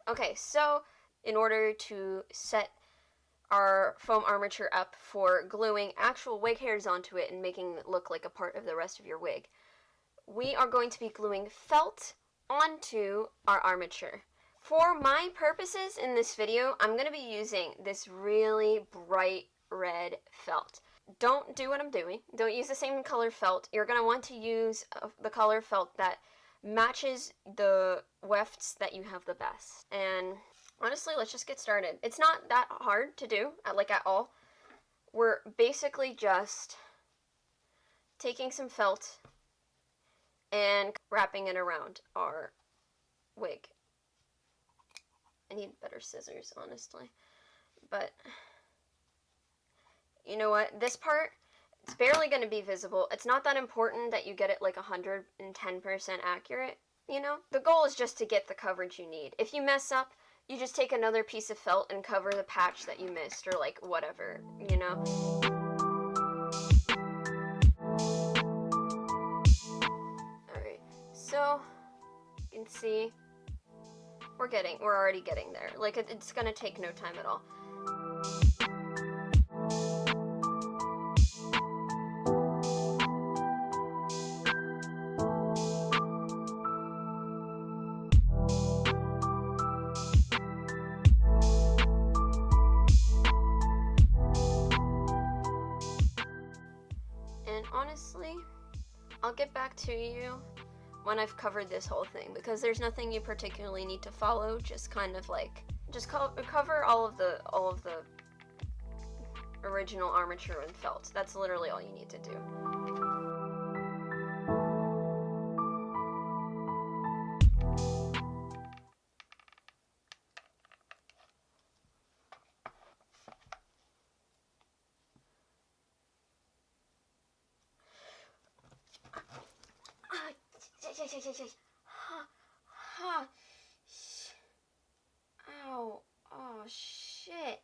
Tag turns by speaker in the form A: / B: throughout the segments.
A: Okay, so in order to set our foam armature up for gluing actual wig hairs onto it and making it look like a part of the rest of your wig, we are going to be gluing felt onto our armature. For my purposes in this video, I'm going to be using this really bright red felt. Don't do what I'm doing. Don't use the same color felt. You're going to want to use the color felt that matches the wefts that you have the best. And honestly, let's just get started. It's not that hard to do, like at all. We're basically just taking some felt and wrapping it around our wig. I need better scissors, honestly. But you know what? This part, it's barely going to be visible. It's not that important that you get it like 110% accurate, you know? The goal is just to get the coverage you need. If you mess up, you just take another piece of felt and cover the patch that you missed, or like whatever, you know? Alright, so you can see we're already getting there. Like it's gonna take no time at all. And honestly, I'll get back to you when I've covered this whole thing, because there's nothing you particularly need to follow. Just kind of like, just cover all of the original armature and felt. That's literally all you need to do. Ow. Oh, shit.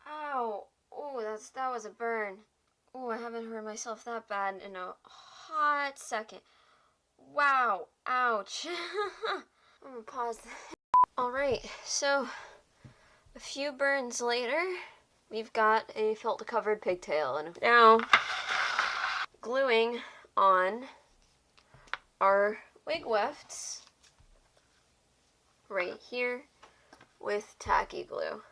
A: Ow. Oh, that was a burn. Oh, I haven't hurt myself that bad in a hot second. Wow. Ouch. I'm gonna pause. Alright, so a few burns later, we've got a felt-covered pigtail, and now gluing on our wig wefts right here with tacky glue.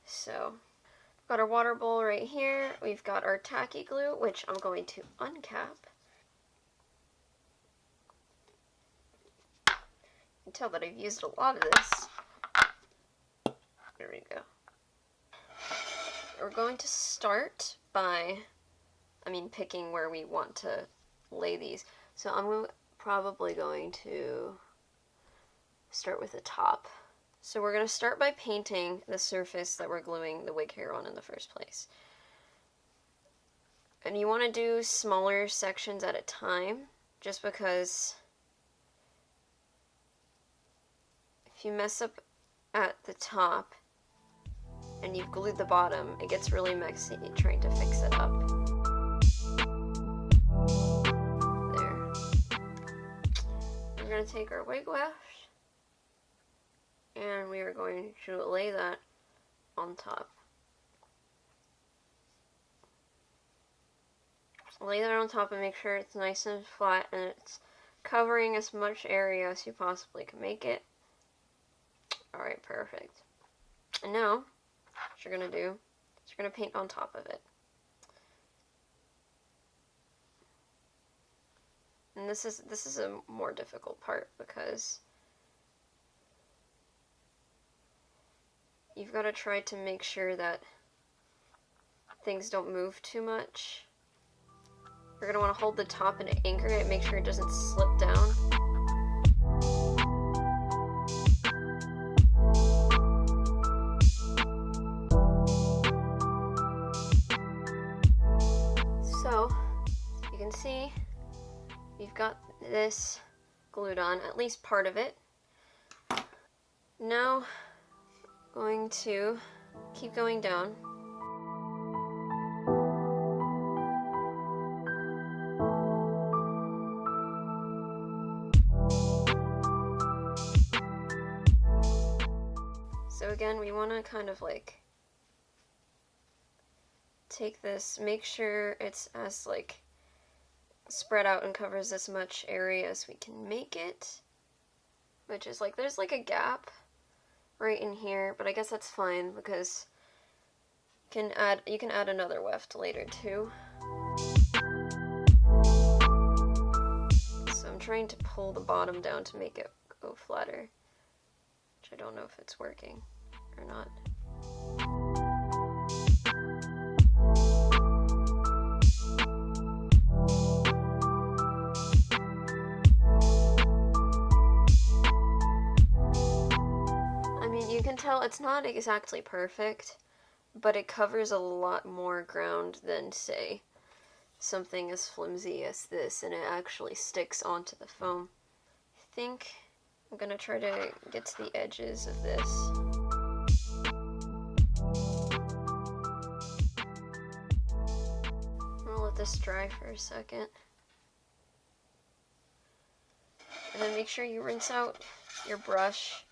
A: So we've got our water bowl right here. We've got our tacky glue, which I'm going to uncap. You can tell that I've used a lot of this. There we go. We're going to start by, picking where we want to lay these. So I'm probably going to start with the top So we're going to start by painting the surface that we're gluing the wig hair on in the first place. And you want to do smaller sections at a time, just because if you mess up at the top and you've glued the bottom, it gets really messy trying to fix it up. There. We're going to take our wig weft and we are going to lay that on top. Lay that on top and make sure it's nice and flat and it's covering as much area as you possibly can make it. Alright, perfect. And now, what you're going to do is you're going to paint on top of it. And this is a more difficult part because you've got to try to make sure that things don't move too much. You're going to want to hold the top and anchor it, make sure it doesn't slip down. So, you can see you've got this glued on, at least part of it. Now, going to keep going down. So again, we want to kind of like take this, make sure it's as like spread out and covers as much area as we can make it, which is like, there's like a gap right in here, but I guess that's fine because you can add another weft later too. So I'm trying to pull the bottom down to make it go flatter, which I don't know if it's working or not. I mean, you can tell it's not exactly perfect, but it covers a lot more ground than, say, something as flimsy as this, and it actually sticks onto the foam. I think I'm gonna try to get to the edges of this. I'll let this dry for a second. And then make sure you rinse out your brush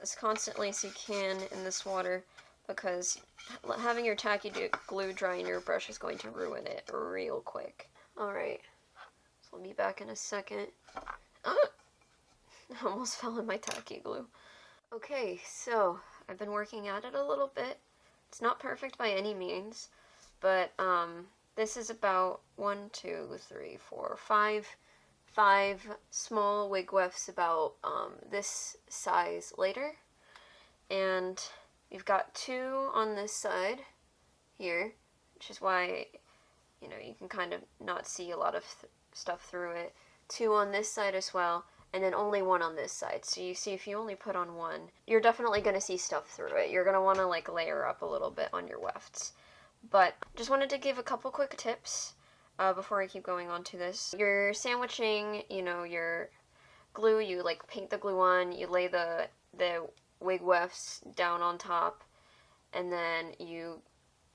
A: as constantly as you can in this water, because having your tacky glue dry in your brush is going to ruin it real quick. Alright, so I'll be back in a second. I almost fell in my tacky glue. Okay, so I've been working at it a little bit. It's not perfect by any means, but this is about 5 small wig wefts about this size later, and we've got 2 on this side here, which is why, you know, you can kind of not see a lot of stuff through it. 2 on this side as well, and then only 1 on this side. So you see, if you only put on 1, you're definitely going to see stuff through it. You're going to want to like layer up a little bit on your wefts. But just wanted to give a couple quick tips before I keep going on to this. You're sandwiching, you know, your glue, you like paint the glue on, you lay the wig wefts down on top, and then you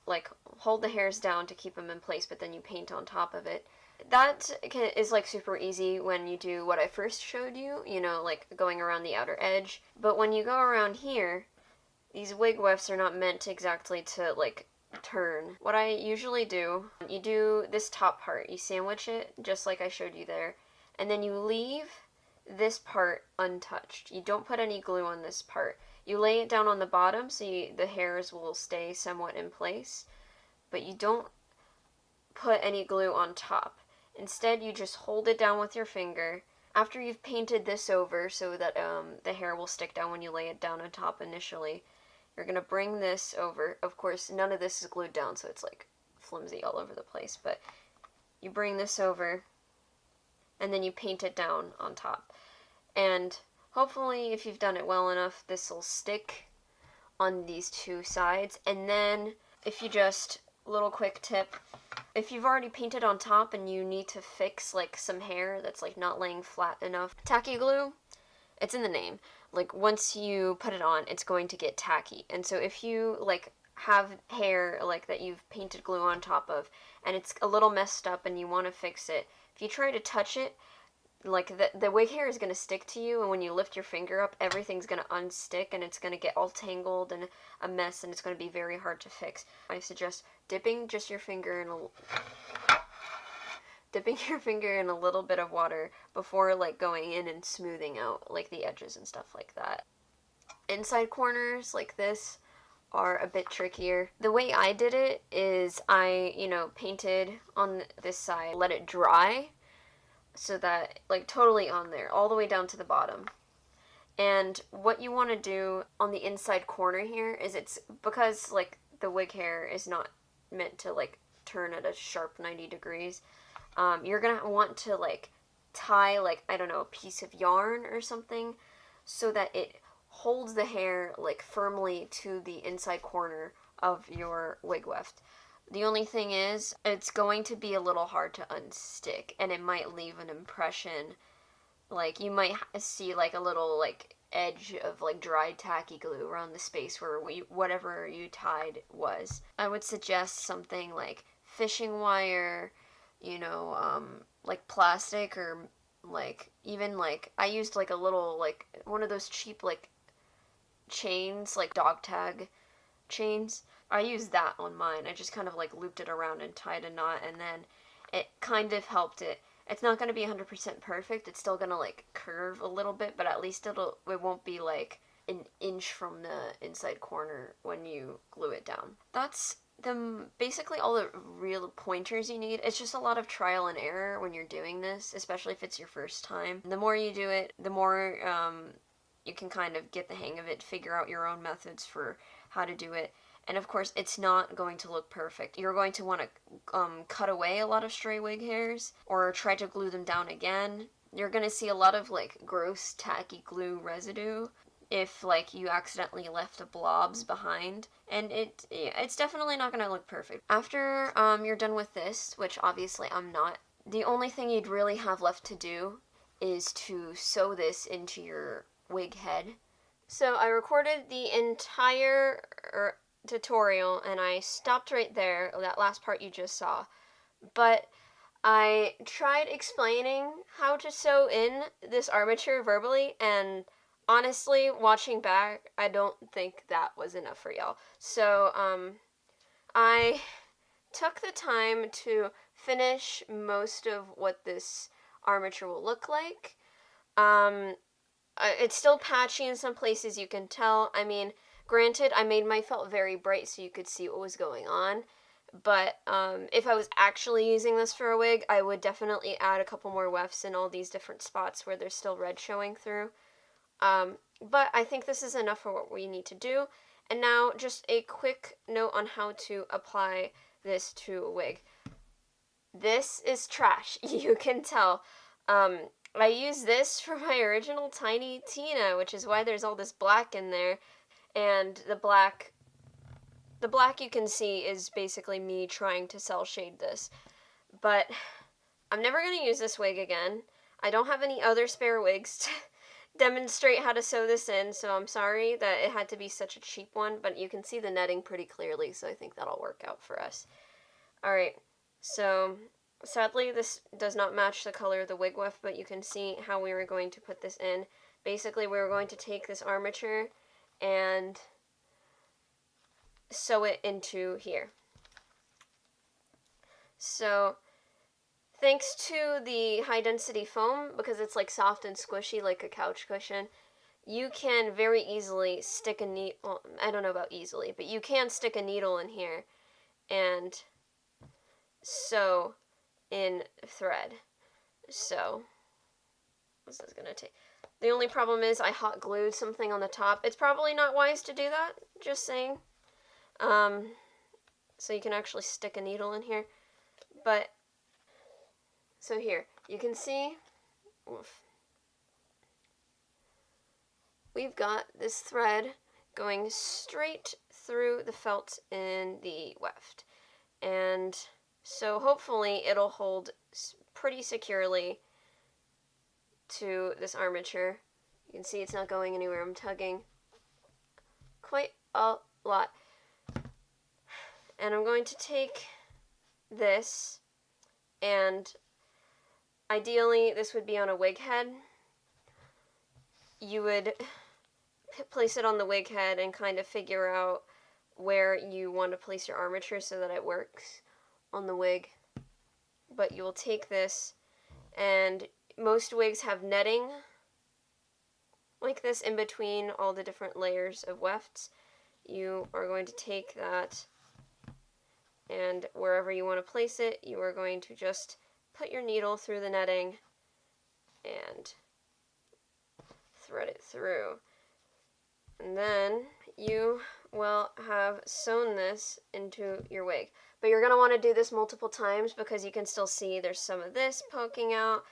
A: like hold the hairs down to keep them in place, but then you paint on top of it. That is like super easy when you do what I first showed you, you know, like going around the outer edge. But when you go around here, these wig wefts are not meant exactly to like turn. What I usually do, you do this top part, you sandwich it just like I showed you there, and then you leave this part untouched. You don't put any glue on this part. You lay it down on the bottom so the hairs will stay somewhat in place, but you don't put any glue on top. Instead, you just hold it down with your finger. After you've painted this over so that the hair will stick down when you lay it down on top initially, you're going to bring this over. Of course, none of this is glued down, so it's like flimsy all over the place, but you bring this over and then you paint it down on top. And hopefully if you've done it well enough, this will stick on these two sides. And then if you just, little quick tip, if you've already painted on top and you need to fix like some hair that's like not laying flat enough, tacky glue, it's in the name. Like once you put it on, it's going to get tacky. And so if you like have hair like that you've painted glue on top of and it's a little messed up and you want to fix it, if you try to touch it, like the wig hair is going to stick to you, and when you lift your finger up, everything's going to unstick and it's going to get all tangled and a mess, and it's going to be very hard to fix. I suggest dipping just your finger in a little bit of water before like going in and smoothing out like the edges and stuff like that. Inside corners like this are a bit trickier. The way I did it is I, painted on this side, let it dry, so that, like, totally on there, all the way down to the bottom. And what you want to do on the inside corner here is, it's because, like, the wig hair is not meant to, like, turn at a sharp 90 degrees, you're gonna want to, like, tie, like, I don't know, a piece of yarn or something so that it holds the hair, like, firmly to the inside corner of your wig weft. The only thing is, it's going to be a little hard to unstick, and it might leave an impression, like, you might see, like, a little, like, edge of, like, dried tacky glue around the space where whatever you tied was. I would suggest something like fishing wire, like plastic, or, like, even, like, I used, like, a little, like, one of those cheap, like, chains, like, dog tag chains. I used that on mine. I just kind of like looped it around and tied a knot, and then it kind of helped it. It's not going to be 100% perfect. It's still going to like curve a little bit, but at least it won't be like an inch from the inside corner when you glue it down. That's basically all the real pointers you need. It's just a lot of trial and error when you're doing this, especially if it's your first time. The more you do it, the more you can kind of get the hang of it, figure out your own methods for how to do it. And of course, it's not going to look perfect. You're going to want to cut away a lot of stray wig hairs or try to glue them down again. You're going to see a lot of like gross tacky glue residue if like you accidentally left the blobs behind, and it's definitely not going to look perfect. After you're done with this, which obviously I'm not, the only thing you'd really have left to do is to sew this into your wig head. So I recorded the entire tutorial and I stopped right there, that last part you just saw, but I tried explaining how to sew in this armature verbally, and honestly, watching back, I don't think that was enough for y'all. So I took the time to finish most of what this armature will look like. It's still patchy in some places, you can tell. I mean, granted, I made my felt very bright so you could see what was going on, but if I was actually using this for a wig, I would definitely add a couple more wefts in all these different spots where there's still red showing through. But I think this is enough for what we need to do. And now, just a quick note on how to apply this to a wig. This is trash, you can tell. I used this for my original Tiny Tina, which is why there's all this black in there. And the black you can see is basically me trying to cell shade this. But I'm never going to use this wig again. I don't have any other spare wigs to demonstrate how to sew this in, so I'm sorry that it had to be such a cheap one, but you can see the netting pretty clearly, so I think that'll work out for us. Alright, so sadly this does not match the color of the wig weft, but you can see how we were going to put this in. Basically, we were going to take this armature and sew it into here. So thanks to the high density foam, because it's like soft and squishy like a couch cushion, you can very easily stick a needle, well, I don't know about easily, but you can stick a needle in here and sew in thread. So this is gonna take, the only problem is I hot glued something on the top. It's probably not wise to do that, just saying. So you can actually stick a needle in here, but so here, you can see, oof. we've got this thread going straight through the felt in the weft. And so hopefully it'll hold pretty securely to this armature. You can see it's not going anywhere. I'm tugging quite a lot. And I'm going to take this, and ideally this would be on a wig head. You would place it on the wig head and kind of figure out where you want to place your armature so that it works on the wig. But you will take this, and most wigs have netting like this in between all the different layers of wefts. You are going to take that, and wherever you want to place it, you are going to just put your needle through the netting and thread it through. And then you will have sewn this into your wig. But you're going to want to do this multiple times because you can still see there's some of this poking out.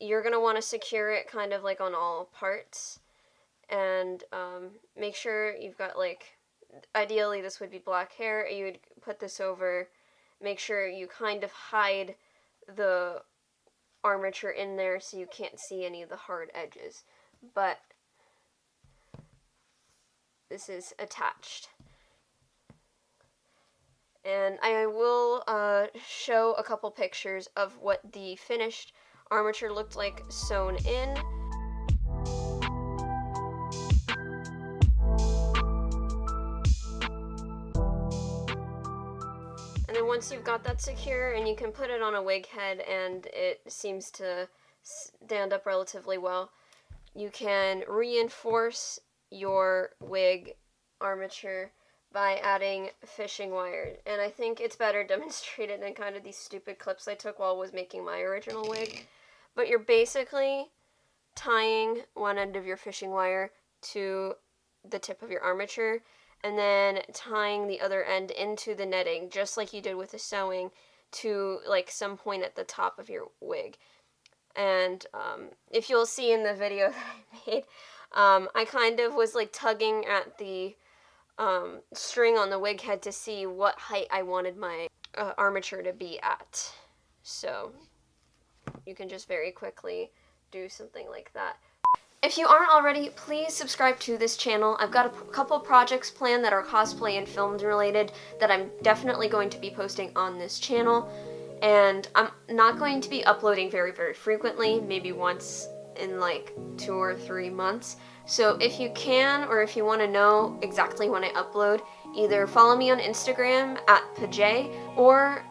A: You're going to want to secure it kind of like on all parts. And make sure you've got, like, ideally this would be black hair. You would put this over. Make sure you kind of hide the armature in there so you can't see any of the hard edges. But this is attached. And I will show a couple pictures of what the finished armature looked like sewn in. And then once you've got that secure, and you can put it on a wig head and it seems to stand up relatively well, you can reinforce your wig armature by adding fishing wire. And I think it's better demonstrated in kind of these stupid clips I took while I was making my original wig. But you're basically tying one end of your fishing wire to the tip of your armature, and then tying the other end into the netting, just like you did with the sewing, to like some point at the top of your wig. And if you'll see in the video that I made, I kind of was like tugging at the string on the wig head to see what height I wanted my armature to be at. So you can just very quickly do something like that. If you aren't already, please subscribe to this channel. I've got a couple projects planned that are cosplay and filmed related that I'm definitely going to be posting on this channel. And I'm not going to be uploading very, very frequently, maybe once in like 2 or 3 months. So if you can, or if you want to know exactly when I upload, either follow me on Instagram at pt2, or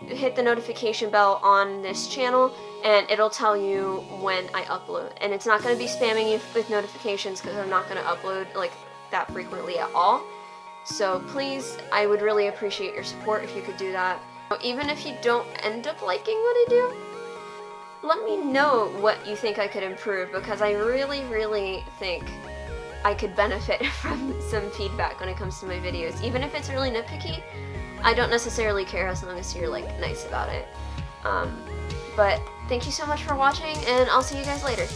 A: hit the notification bell on this channel and it'll tell you when I upload. And it's not going to be spamming you with notifications because I'm not going to upload like that frequently at all. So please, I would really appreciate your support if you could do that. Even if you don't end up liking what I do, let me know what you think I could improve, because I really, really think I could benefit from some feedback when it comes to my videos. Even if it's really nitpicky, I don't necessarily care as long as you're like nice about it. But thank you so much for watching, and I'll see you guys later.